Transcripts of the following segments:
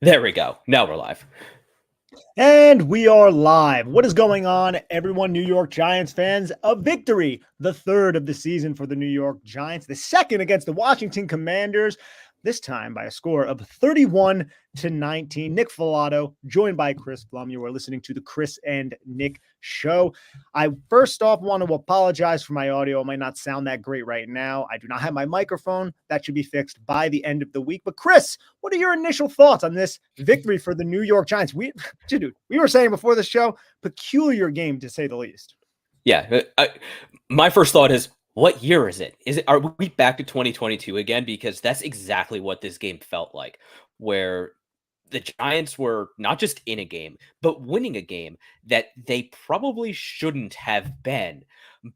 There we go. Now we're live. And we are live. What is going on, everyone? New York Giants fans, a victory, the third of the season for the New York Giants, the second against the Washington Commanders, this time by a score of 31-19. Nick Filato, joined by Chris Blum. You are listening to the Chris and Nick Show. I first off want to apologize for my audio. It might not sound that great right now. I do not have my microphone. That should be fixed by the end of the week. But Chris, what are your initial thoughts on this victory for the New York Giants? We were saying before the show, peculiar game to say the least. Yeah, my first thought is, what year is it? Are we back to 2022 again? Because that's exactly what this game felt like, where the Giants were not just in a game, but winning a game that they probably shouldn't have been,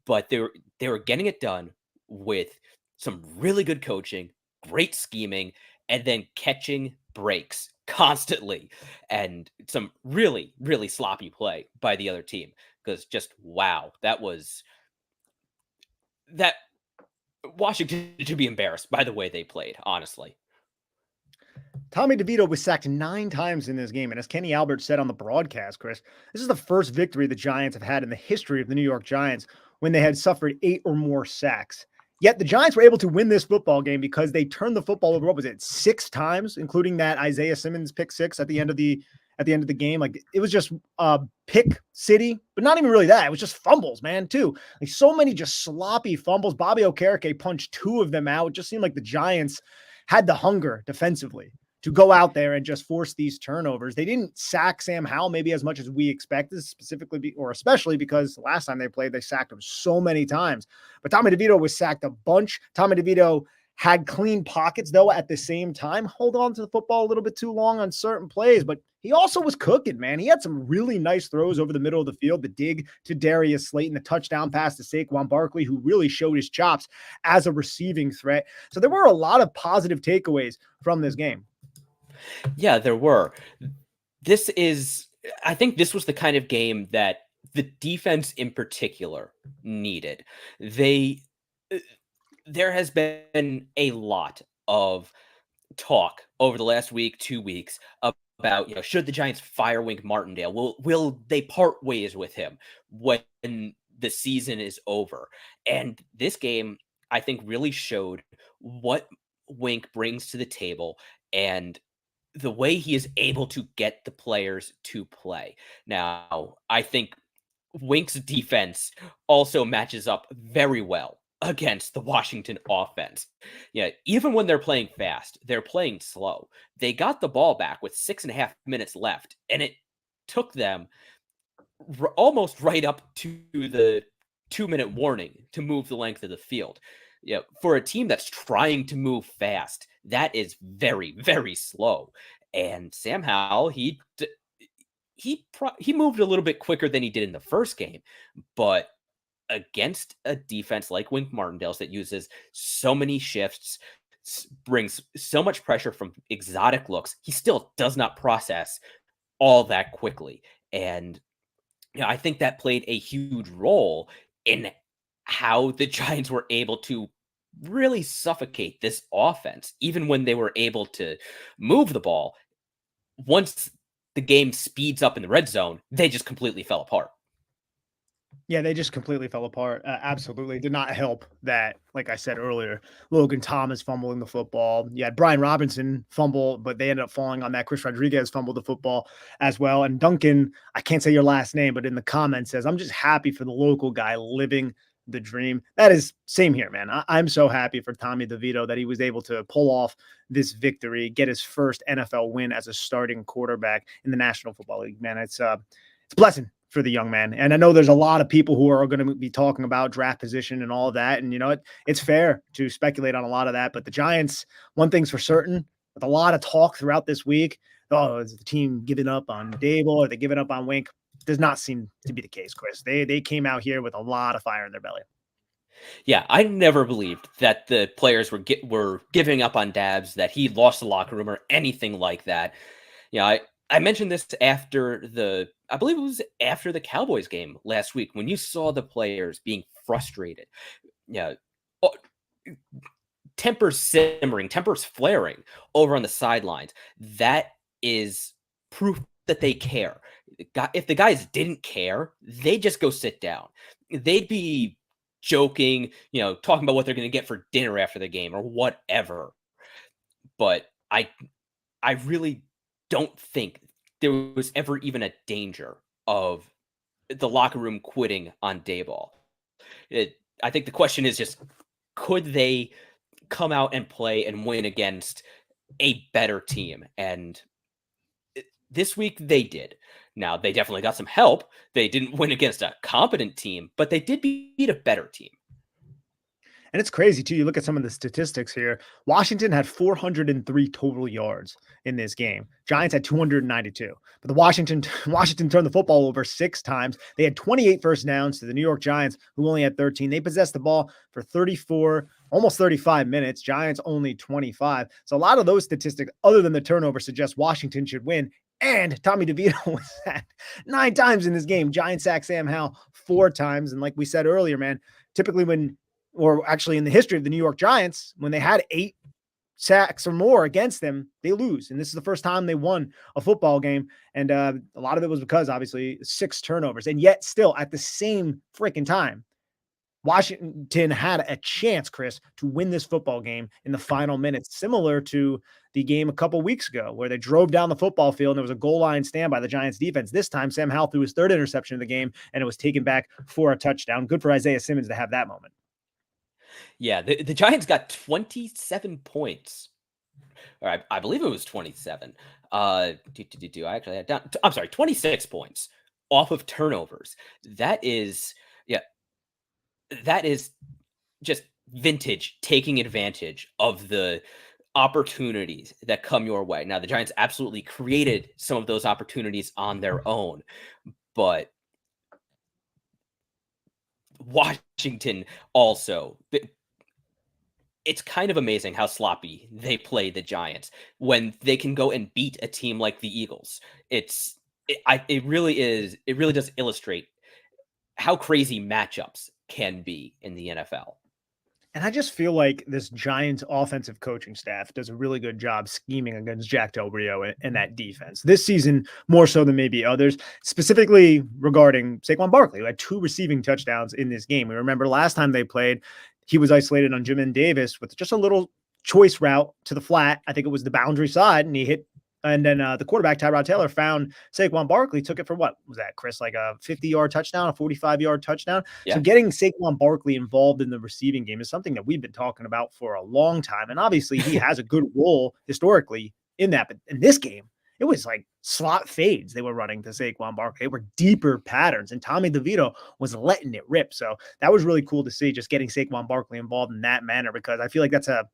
but they were getting it done with some really good coaching, great scheming, and then catching breaks constantly, and some really, really sloppy play by the other team. Because just wow, that Washington to be embarrassed by the way they played, honestly. Tommy DeVito was sacked 9 times in this game. And as Kenny Albert said on the broadcast, Chris, this is the first victory the Giants have had in the history of the New York Giants when they had suffered 8 or more sacks. Yet the Giants were able to win this football game because they turned the football over, what was it, 6 times, including that Isaiah Simmons pick 6 at the end of the game. Like, it was just pick city, but not even really that. It was just fumbles, man, too. Like, so many just sloppy fumbles. Bobby Okereke punched 2 of them out. It just seemed like the Giants had the hunger defensively to go out there and just force these turnovers. They didn't sack Sam Howell maybe as much as we expected, specifically or especially because last time they played, they sacked him so many times. But Tommy DeVito was sacked a bunch. Tommy DeVito had clean pockets, though, at the same time. Hold on to the football a little bit too long on certain plays, but he also was cooking, man. He had some really nice throws over the middle of the field. The dig to Darius Slayton, the touchdown pass to Saquon Barkley, who really showed his chops as a receiving threat. So there were a lot of positive takeaways from this game. Yeah, there were. I think this was the kind of game that the defense in particular needed. There has been a lot of talk over the last week, 2 weeks about, should the Giants fire Wink Martindale? Will they part ways with him when the season is over? And this game, I think, really showed what Wink brings to the table and the way he is able to get the players to play. Now, I think Wink's defense also matches up very well against the Washington offense. Yeah, even when they're playing fast, they're playing slow. They got the ball back with 6.5 minutes left, and it took them almost right up to the 2-minute warning to move the length of the field. Yeah, for a team that's trying to move fast, that is very, very slow. And Sam Howell, he moved a little bit quicker than he did in the first game, but against a defense like Wink Martindale's that uses so many shifts, brings so much pressure from exotic looks, he still does not process all that quickly. And I think that played a huge role in how the Giants were able to really suffocate this offense, even when they were able to move the ball. Once the game speeds up in the red zone, they just completely fell apart. Yeah, they just completely fell apart. Absolutely. Did not help that, like I said earlier, Logan Thomas fumbling the football. You had Brian Robinson fumble, but they ended up falling on that. Chris Rodriguez fumbled the football as well. And Duncan, I can't say your last name, but in the comments says, I'm just happy for the local guy living the dream. That is same here, man. I'm so happy for Tommy DeVito that he was able to pull off this victory, get his first NFL win as a starting quarterback in the National Football League. Man, it's a blessing for the young man. And I know there's a lot of people who are going to be talking about draft position and all of that. And, it's fair to speculate on a lot of that. But the Giants, one thing's for certain, with a lot of talk throughout this week, is the team giving up on Dable? Or they giving up on Wink? Does not seem to be the case, Chris. They came out here with a lot of fire in their belly. Yeah, I never believed that the players were giving up on Dabs, that he lost the locker room or anything like that. I mentioned this I believe it was after the Cowboys game last week, when you saw the players being frustrated. Yeah, tempers simmering, tempers flaring over on the sidelines. That is proof that they care. If the guys didn't care, they'd just go sit down. They'd be joking, talking about what they're going to get for dinner after the game or whatever. But I really don't think there was ever even a danger of the locker room quitting on Dayball. I think the question is just, could they come out and play and win against a better team? And this week they did. Now, they definitely got some help. They didn't win against a competent team, but they did beat a better team. And it's crazy too. You look at some of the statistics here. Washington had 403 total yards in this game. Giants had 292. But the Washington turned the football over 6 times. They had 28 first downs to the New York Giants, who only had 13. They possessed the ball for 34, almost 35 minutes. Giants only 25. So a lot of those statistics, other than the turnover, suggest Washington should win. And Tommy DeVito was sacked 9 times in this game. Giants sacked Sam Howell 4 times. And like we said earlier, man, typically in the history of the New York Giants, when they had 8 sacks or more against them, they lose. And this is the first time they won a football game. And a lot of it was because, obviously, 6 turnovers. And yet still, at the same freaking time, Washington had a chance, Chris, to win this football game in the final minutes, similar to the game a couple weeks ago where they drove down the football field and there was a goal line stand by the Giants defense. This time, Sam Howell threw his 3rd interception of the game, and it was taken back for a touchdown. Good for Isaiah Simmons to have that moment. Yeah, the Giants got 27 points. Or I believe it was 27. I actually had down. I'm sorry, 26 points off of turnovers. That is just vintage taking advantage of the opportunities that come your way. Now, the Giants absolutely created some of those opportunities on their own, but Washington also, it's kind of amazing how sloppy they play the Giants when they can go and beat a team like the Eagles. It really does illustrate how crazy matchups can be in the NFL. And I just feel like this Giants offensive coaching staff does a really good job scheming against Jack Del Rio and that defense this season, more so than maybe others, specifically regarding Saquon Barkley, who had 2 receiving touchdowns in this game. We remember last time they played, he was isolated on Jamin Davis with just a little choice route to the flat. I think it was the boundary side, and he hit. And then the quarterback, Tyrod Taylor, found Saquon Barkley, took it for what was that, Chris? Like a 50-yard touchdown, a 45-yard touchdown. Yeah. So getting Saquon Barkley involved in the receiving game is something that we've been talking about for a long time. And obviously he has a good role historically in that. But in this game, it was like slot fades they were running to Saquon Barkley. They were deeper patterns, and Tommy DeVito was letting it rip. So that was really cool to see, just getting Saquon Barkley involved in that manner, because I feel like that's a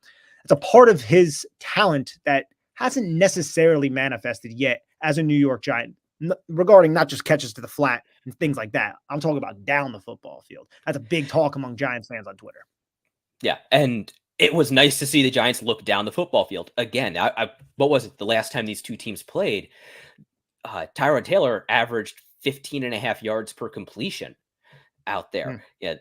part of his talent that hasn't necessarily manifested yet as a New York Giant, regarding not just catches to the flat and things like that. I'm talking about down the football field. That's a big talk among Giants fans on Twitter. Yeah, and it was nice to see the Giants look down the football field. Again, what was it, the last time these two teams played, Tyrod Taylor averaged 15.5 yards per completion out there. Yeah,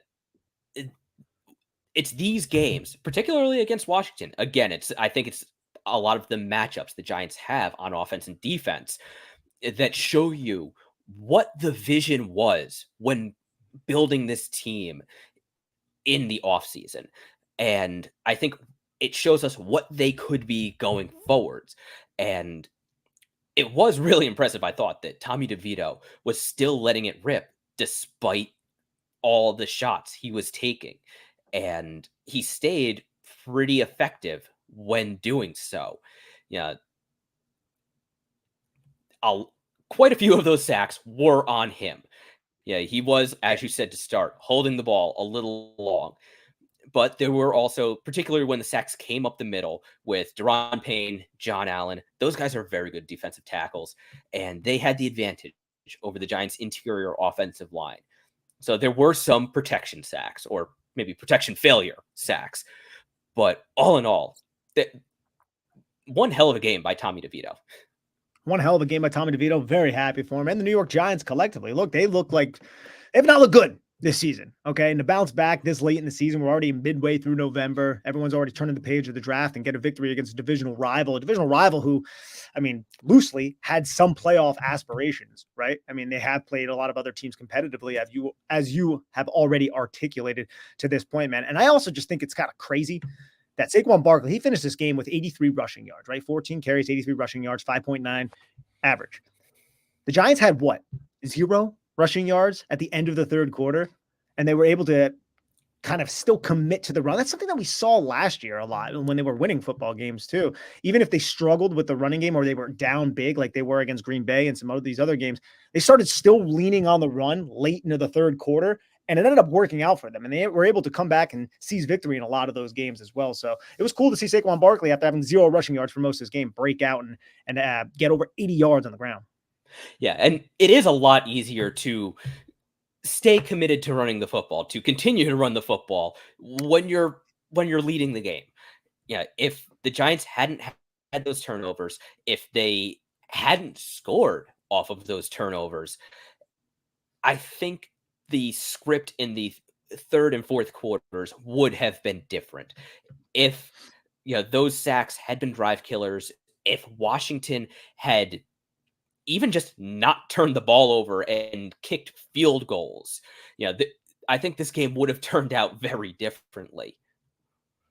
it's these games, particularly against Washington. Again, I think it's a lot of the matchups the Giants have on offense and defense that show you what the vision was when building this team in the offseason. And I think it shows us what they could be going forwards. And it was really impressive, I thought, that Tommy DeVito was still letting it rip despite all the shots he was taking. And he stayed pretty effective when doing so. Yeah. Quite a few of those sacks were on him. Yeah, he was, as you said to start, holding the ball a little long. But there were also, particularly when the sacks came up the middle with Daron Payne, John Allen, those guys are very good defensive tackles, and they had the advantage over the Giants' interior offensive line. So there were some protection sacks, or maybe protection failure sacks. But all in all, one hell of a game by Tommy DeVito. One hell of a game by Tommy DeVito. Very happy for him. And the New York Giants collectively, they look like they've not looked good this season. Okay. And to bounce back this late in the season, we're already midway through November. Everyone's already turning the page of the draft and get a victory against a divisional rival who, I mean, loosely had some playoff aspirations, right? I mean, they have played a lot of other teams competitively, as you have already articulated to this point, man. And I also just think it's kind of crazy that Saquon Barkley, he finished this game with 83 rushing yards, right? 14 carries, 83 rushing yards, 5.9 average. The Giants had what? 0 rushing yards at the end of the third quarter, and they were able to kind of still commit to the run. That's something that we saw last year a lot when they were winning football games too. Even if they struggled with the running game or they were down big like they were against Green Bay and some of these other games, they started still leaning on the run late into the third quarter, and it ended up working out for them. And they were able to come back and seize victory in a lot of those games as well. So it was cool to see Saquon Barkley, after having 0 rushing yards for most of his game, break out and get over 80 yards on the ground. Yeah, and it is a lot easier to stay committed to running the football, to continue to run the football when you're leading the game. Yeah, if the Giants hadn't had those turnovers, if they hadn't scored off of those turnovers, I think the script in the third and fourth quarters would have been different. If those sacks had been drive killers, if Washington had even just not turned the ball over and kicked field goals, I think this game would have turned out very differently.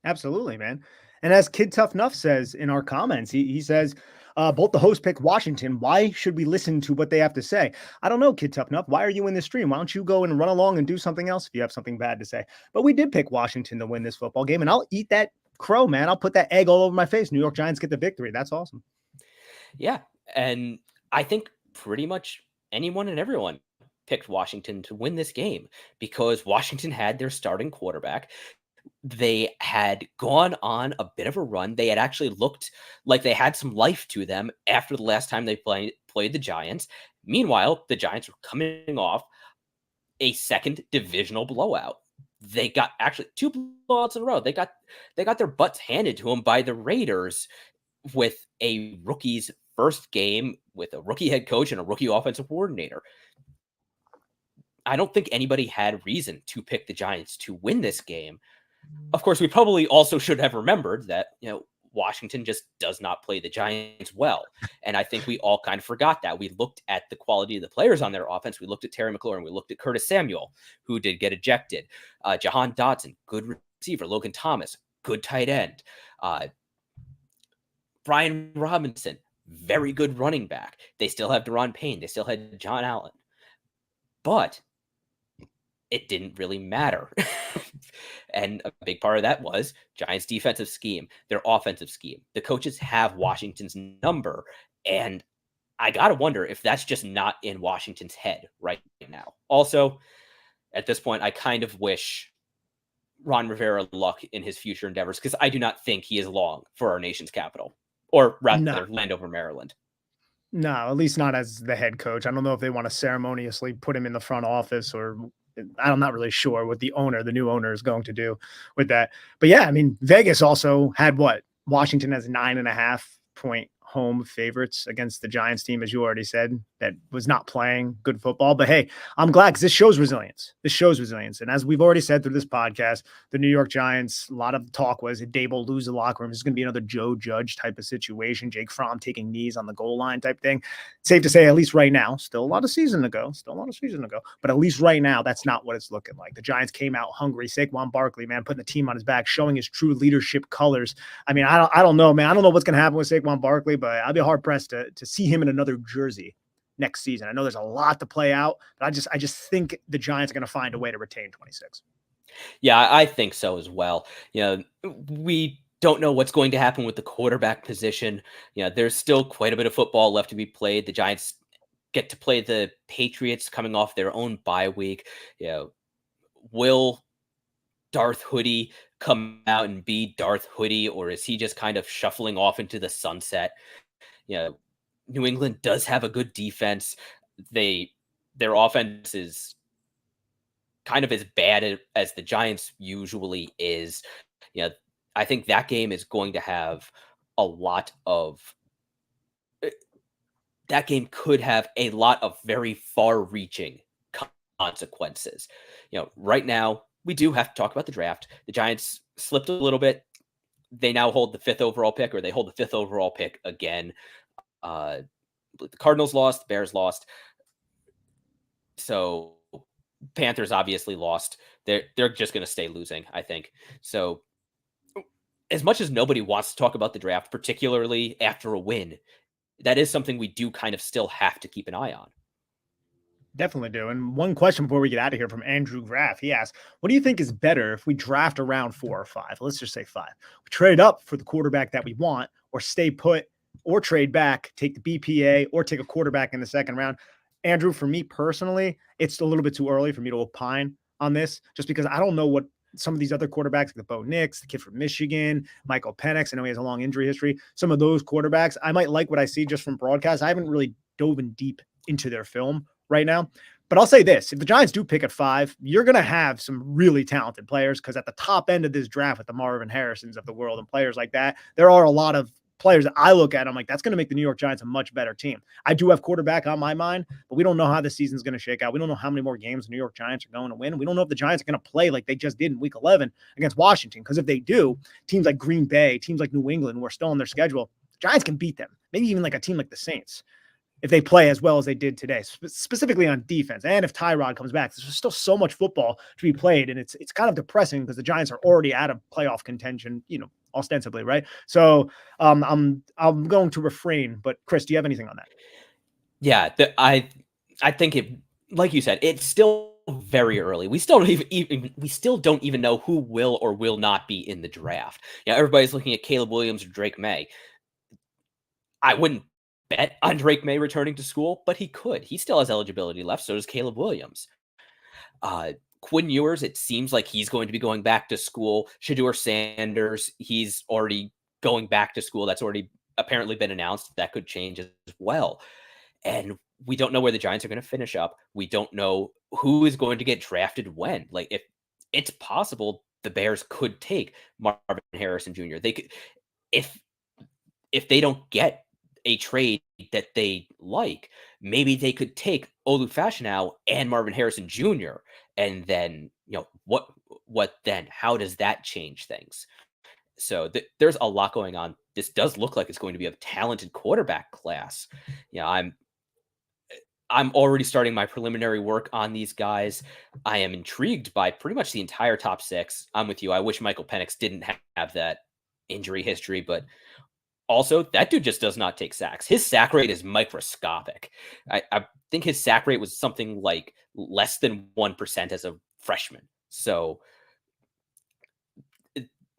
Absolutely, man. And as Kid Tough Nuff says in our comments, he says, both the host pick Washington. Why should we listen to what they have to say? I don't know, Kid Tough Nuff. Why are you in this stream? Why don't you go and run along and do something else if you have something bad to say? But we did pick Washington to win this football game, and I'll eat that crow, man. I'll put that egg all over my face. New York Giants get the victory. That's awesome. Yeah, and I think pretty much anyone and everyone picked Washington to win this game because Washington had their starting quarterback. They had gone on a bit of a run. They had actually looked like they had some life to them after the last time they played the Giants. Meanwhile, the Giants were coming off a second divisional blowout. They got actually 2 blowouts in a row. They got their butts handed to them by the Raiders with a rookie's first game with a rookie head coach and a rookie offensive coordinator. I don't think anybody had reason to pick the Giants to win this game. Of course, we probably also should have remembered that, Washington just does not play the Giants well. And I think we all kind of forgot that. We looked at the quality of the players on their offense. We looked at Terry McLaurin. We looked at Curtis Samuel, who did get ejected. Jahan Dotson, good receiver. Logan Thomas, good tight end. Brian Robinson, very good running back. They still have Daron Payne. They still had John Allen. But it didn't really matter. And a big part of that was Giants' defensive scheme, their offensive scheme. The coaches have Washington's number. And I got to wonder if that's just not in Washington's head right now. Also, at this point, I kind of wish Ron Rivera luck in his future endeavors because I do not think he is long for our nation's capital, or rather, Landover, Maryland. No, at least not as the head coach. I don't know if they want to ceremoniously put him in the front office, or I'm not really sure what the new owner is going to do with that. But yeah, I mean, Vegas also had Washington as 9.5-point home favorites against the Giants team, as you already said, that was not playing good football. But hey, I'm glad because this shows resilience. And as we've already said through this podcast, the New York Giants, a lot of talk was if Dable lose the locker room, this is going to be another Joe Judge type of situation, Jake Fromm taking knees on the goal line type thing. Safe to say, at least right now, still a lot of season to go, but at least right now, that's not what it's looking like. The Giants came out hungry. Saquon Barkley, man, putting the team on his back, showing his true leadership colors. I mean, I don't know, man. I don't know what's going to happen with Saquon Barkley, but I'd be hard pressed to see him in another jersey next season. I know there's a lot to play out, but I just think the Giants are going to find a way to retain 26. Yeah, I think so as well. We don't know what's going to happen with the quarterback position. There's still quite a bit of football left to be played. The Giants get to play the Patriots coming off their own bye week. Will Darth Hoodie come out and be Darth Hoodie, or is he just kind of shuffling off into the sunset? New England does have a good defense. Their offense is kind of as bad as the Giants usually is. I think that game is going to have a lot of that game could have a lot of very far-reaching consequences. Right now, we do have to talk about the draft. The Giants slipped a little bit. They now hold the 5th overall pick, or they hold the 5th overall pick again. The Cardinals lost, the Bears lost. So Panthers obviously lost. They're just going to stay losing, I think. So as much as nobody wants to talk about the draft, particularly after a win, that is something we do kind of still have to keep an eye on. Definitely do. And one question before we get out of here from Andrew Graff. He asks, what do you think is better if we draft around 4 or 5? Let's just say 5. We trade up for the quarterback that we want, or stay put, or trade back, take the BPA, or take a quarterback in the second round. Andrew, for me personally, it's a little bit too early for me to opine on this, just because I don't know what some of these other quarterbacks, like the Bo Nix, the kid from Michigan, Michael Penix, I know he has a long injury history. Some of those quarterbacks, I might like what I see just from broadcast. I haven't really dove in deep into their film right now. But I'll say this, if the Giants do pick at 5, you're going to have some really talented players, because at the top end of this draft with the Marvin Harrisons of the world and players like that, there are a lot of players that I look at. I'm like, that's going to make the New York Giants a much better team. I do have quarterback on my mind, but we don't know how the season's going to shake out. We don't know how many more games the New York Giants are going to win. We don't know if the Giants are going to play like they just did in week 11 against Washington, because if they do, teams like Green Bay, teams like New England, who are still on their schedule, the Giants can beat them. Maybe even like a team like the Saints, if they play as well as they did today, specifically on defense. And if Tyrod comes back, there's still so much football to be played. And it's kind of depressing, because the Giants are already out of playoff contention, ostensibly, right? So I'm going to refrain. But Chris, do you have anything on that? Yeah, I think it, like you said, it's still very early. We still don't even know who will or will not be in the draft. Everybody's looking at Caleb Williams or Drake May. I wouldn't bet on Drake May returning to school, but he could. He still has eligibility left. So does Caleb Williams. Quinn Ewers, it seems like he's going to be going back to school. Shedeur Sanders, he's already going back to school. That's already apparently been announced. That could change as well. And we don't know where the Giants are going to finish up. We don't know who is going to get drafted when. Like, if it's possible, the Bears could take Marvin Harrison Jr. They could, if they don't get a trade that they like, maybe they could take Olu Fashanu and Marvin Harrison Jr. And then, what then? How does that change things? So there's a lot going on. This does look like it's going to be a talented quarterback class. I'm already starting my preliminary work on these guys. I am intrigued by pretty much the entire top 6. I'm with you. I wish Michael Penix didn't have that injury history, but also, that dude just does not take sacks. His sack rate is microscopic. I think his sack rate was something like less than 1% as a freshman. So,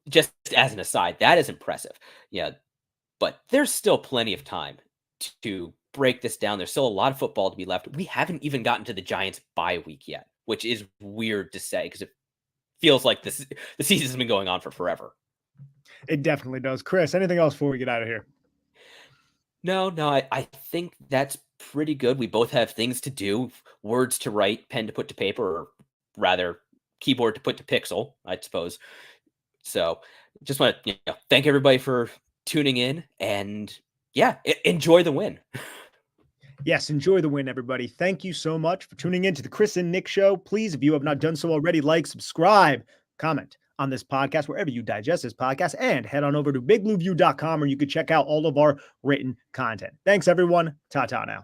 just as an aside, that is impressive. Yeah, but there's still plenty of time to break this down. There's still a lot of football to be left. We haven't even gotten to the Giants bye week yet, which is weird to say, because it feels like the season's been going on for forever. It definitely does. Chris, anything else before we get out of here? No, I think that's pretty good. We both have things to do, words to write, pen to put to paper, or rather keyboard to put to pixel, I suppose. So just want to thank everybody for tuning in, and enjoy the win. Yes, enjoy the win, everybody. Thank you so much for tuning in to the Chris and Nick Show. Please, if you have not done so already, like, subscribe, comment on this podcast, wherever you digest this podcast, and head on over to bigblueview.com, where you can check out all of our written content. Thanks, everyone. Ta-ta now.